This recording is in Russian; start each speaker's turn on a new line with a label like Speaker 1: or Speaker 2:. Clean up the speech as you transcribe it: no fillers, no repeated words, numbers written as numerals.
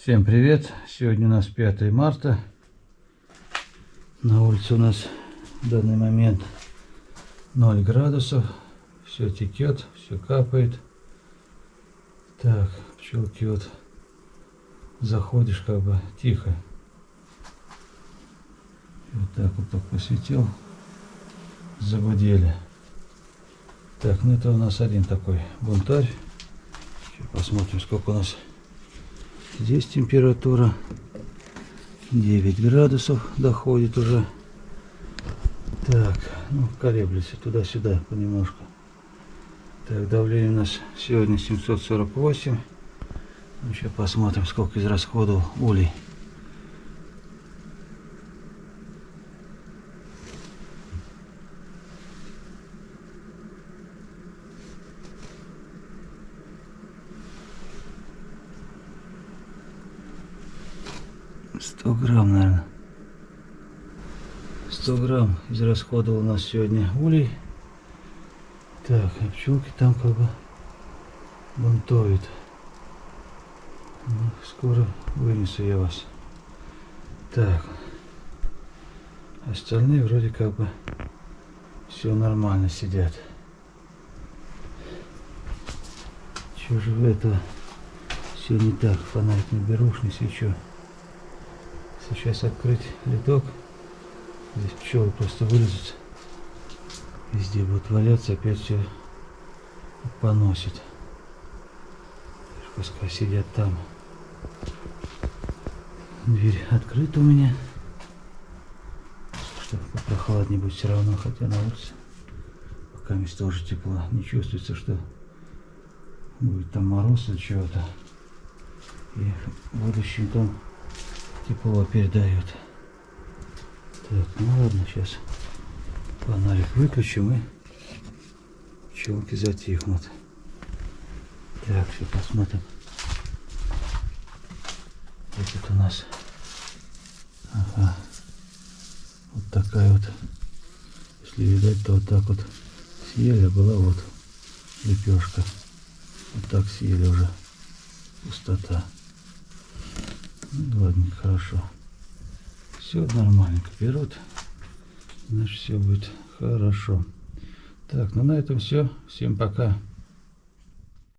Speaker 1: Всем привет! Сегодня у нас 5 марта. На улице у нас в данный момент 0 градусов. Все текет, все капает. Так, пчелки вот заходишь как бы тихо. Вот так вот так посветил. Загудели. Так, ну это у нас один такой бунтарь. Сейчас посмотрим, сколько у нас. Здесь температура 9 градусов доходит уже. Так, ну колеблется туда-сюда понемножку. Так, давление у нас сегодня 748. Ну, сейчас посмотрим, сколько израсходовал улей. Грамм, наверное. 100 грамм израсходовал у нас сегодня улей. Так, а пчелки там как бы бунтуют. Ну, скоро вынесу я вас. Так. Остальные вроде как бы все нормально сидят. Чего же это все не так? Фонарик не беру, не свечу. Сейчас открыть литок. Здесь пчелы просто вылезут. Везде будут валяться, опять все поносит. Пускай сидят там. Дверь открыта у меня. Чтобы попрохладнее будет все равно, хотя на улице пока место тоже тепло. Не чувствуется, что будет там мороз или чего-то. И в будущем там тепло передает. Так, ну ладно, сейчас фонарик выключим и пчелки затихнут. Так, сейчас посмотрим. Вот тут у нас, ага, вот такая вот, если видать, то вот так вот съели, была вот лепешка. Вот так съели уже, пустота. Ну, ладно, хорошо. Все нормальненько берут. Значит, все будет хорошо. Так, ну на этом все. Всем пока.